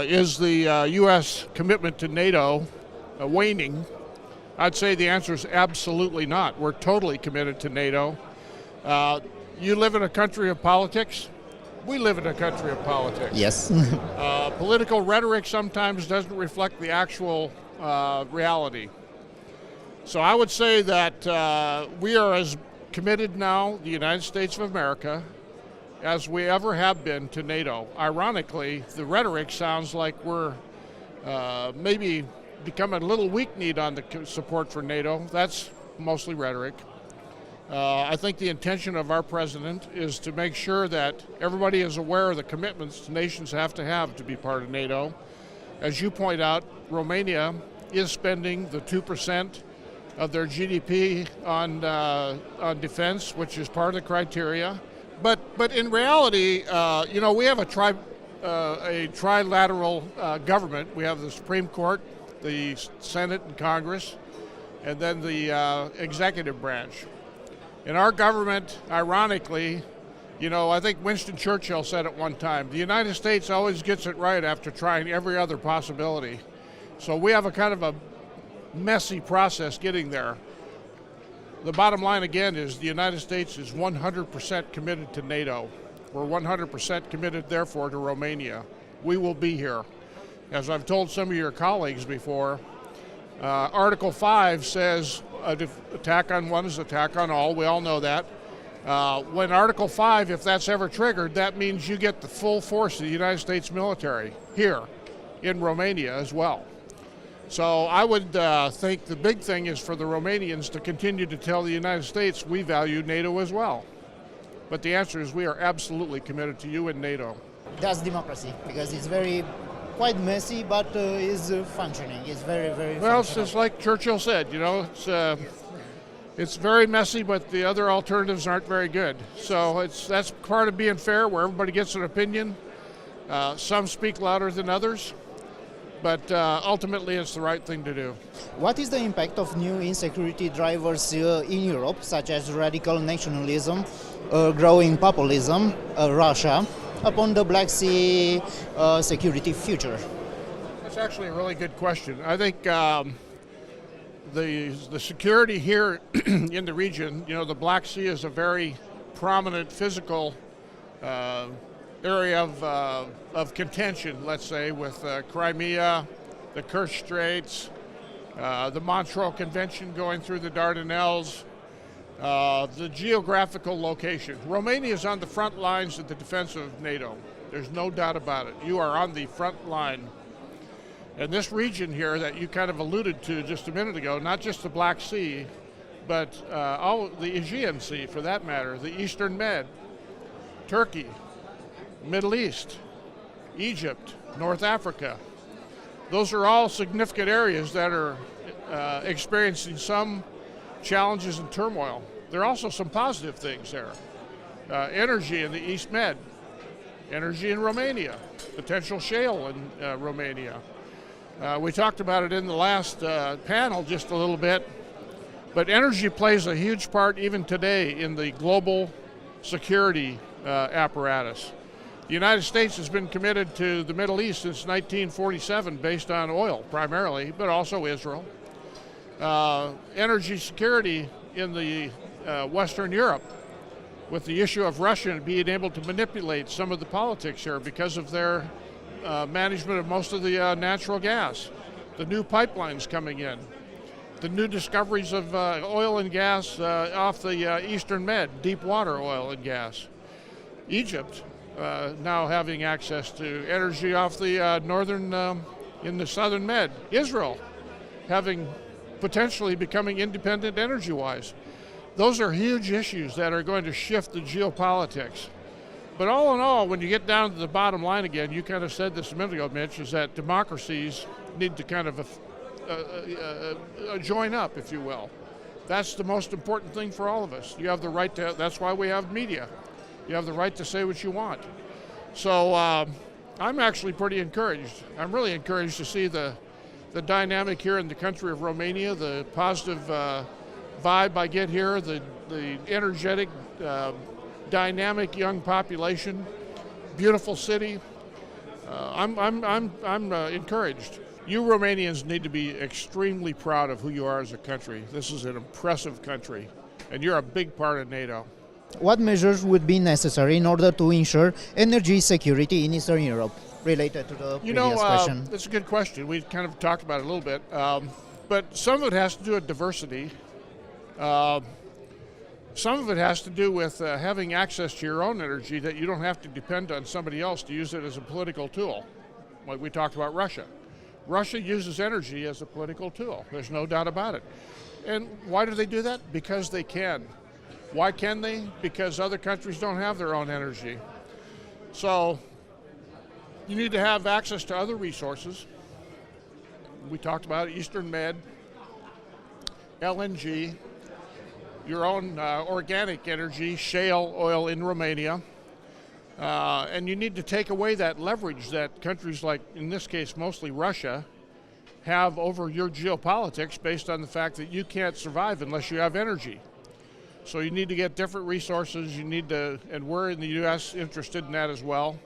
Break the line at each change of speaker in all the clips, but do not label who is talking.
Is the U.S. commitment to NATO waning? I'd say the answer is absolutely not. We're totally committed to NATO. You live in a country of politics. We live in a country of politics.
Yes.
Political rhetoric sometimes doesn't reflect the actual reality. So I would say that we are as committed now, the United States of America, as we ever have been to NATO. Ironically, the rhetoric sounds like we're maybe becoming a little weak-kneed on the support for NATO. That's mostly rhetoric. I think the intention of our president is to make sure that everybody is aware of the commitments nations have to be part of NATO. As you point out, Romania is spending the 2% of their GDP on defense, which is part of the criteria. But in reality, we have a trilateral government. We have the Supreme Court, the Senate and Congress, and then the executive branch. In our government, ironically, I think Winston Churchill said at one time, the United States always gets it right after trying every other possibility. So we have a kind of a messy process getting there. The bottom line again is the United States is 100% committed to NATO. We're 100% committed, therefore, to Romania. We will be here. As I've told some of your colleagues before, Article 5 says attack on one is attack on all. We all know that. When Article 5, if that's ever triggered, that means you get the full force of the United States military here in Romania as well. So I would think the big thing is for the Romanians to continue to tell the United States we value NATO as well. But the answer is we are absolutely committed to you and NATO.
That's democracy, because it's quite messy, but is functioning. It's very, very
well, it's
functional.
just like Churchill said, it's very messy, but the other alternatives aren't very good. So that's part of being fair, where everybody gets an opinion. Some speak louder than others. But ultimately, it's the right thing to do.
What is the impact of new insecurity drivers in Europe, such as radical nationalism, growing populism, Russia, upon the Black Sea security future?
That's actually a really good question. I think the security here in the region, the Black Sea is a very prominent physical area of contention, let's say, with Crimea, the Kerch Straits, the Montreux Convention going through the Dardanelles, the geographical location. Romania is on the front lines of the defense of NATO. There's no doubt about it. You are on the front line. And this region here that you kind of alluded to just a minute ago, not just the Black Sea, but all the Aegean Sea, for that matter, the Eastern Med, Turkey, Middle East, Egypt, North Africa. Those are all significant areas that are experiencing some challenges and turmoil. There are also some positive things there. Energy in the East Med, energy in Romania, potential shale in Romania. We talked about it in the last panel just a little bit, but energy plays a huge part even today in the global security apparatus. The United States has been committed to the Middle East since 1947 based on oil primarily, but also Israel. Energy security in the Western Europe with the issue of Russia being able to manipulate some of the politics here because of their management of most of the natural gas, the new pipelines coming in, the new discoveries of oil and gas off the Eastern Med, deep water oil and gas. Egypt now having access to energy off the in the Southern Med. Israel having potentially becoming independent energy-wise. Those are huge issues that are going to shift the geopolitics. But all in all, when you get down to the bottom line again, you kind of said this a minute ago, Mitch, is that democracies need to kind of join up, if you will. That's the most important thing for all of us. You have the right to, that's why we have media. You have the right to say what you want. So I'm actually pretty encouraged. I'm really encouraged to see the dynamic here in the country of Romania, the positive vibe I get here, the energetic, dynamic young population, beautiful city, I'm encouraged. You Romanians need to be extremely proud of who you are as a country. This is an impressive country, and you're a big part of NATO.
What measures would be necessary in order to ensure energy security in Eastern Europe? Related to the previous question.
That's a good question. We kind of talked about it a little bit, but some of it has to do with diversity. Some of it has to do with having access to your own energy, that you don't have to depend on somebody else to use it as a political tool. Like we talked about Russia. Russia uses energy as a political tool. There's no doubt about it. And why do they do that? Because they can. Why can they? Because other countries don't have their own energy. So you need to have access to other resources. We talked about Eastern Med, LNG, your own organic energy, shale oil in Romania. And you need to take away that leverage that countries like, in this case, mostly Russia, have over your geopolitics based on the fact that you can't survive unless you have energy. So you need to get different resources. You need to, and we're in the U.S. interested in that as well.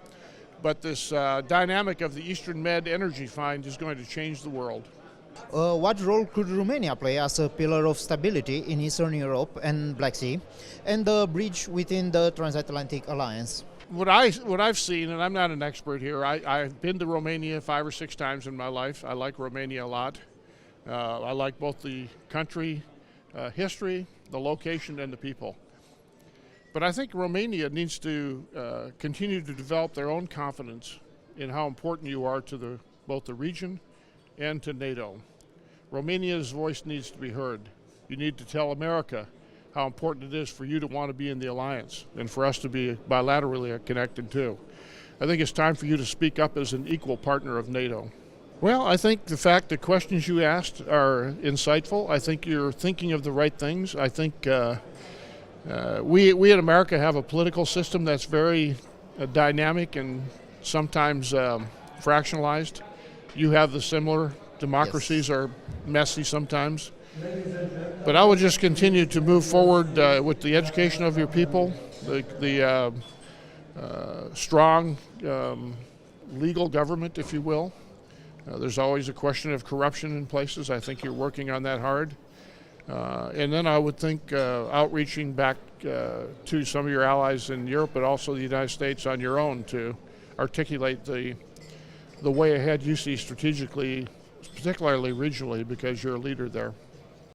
But this dynamic of the Eastern Med energy find is going to change the world.
What role could Romania play as a pillar of stability in Eastern Europe and Black Sea, and the bridge within the transatlantic alliance?
What I've seen, and I'm not an expert here, I've been to Romania 5 or 6 times in my life. I like Romania a lot. I like both the country, history, the location, and the people. But I think Romania needs to continue to develop their own confidence in how important you are to both the region and to NATO. Romania's voice needs to be heard. You need to tell America how important it is for you to want to be in the alliance and for us to be bilaterally connected too. I think it's time for you to speak up as an equal partner of NATO. Well, I think the questions you asked are insightful. I think you're thinking of the right things. I think we in America have a political system that's very dynamic and sometimes fractionalized. You have the similar. Democracies are messy sometimes. But I would just continue to move forward with the education of your people, the strong legal government, if you will. There's always a question of corruption in places. I think you're working on that hard. And then I would think outreaching back to some of your allies in Europe, but also the United States on your own to articulate the way ahead you see strategically, particularly regionally, because you're a leader there.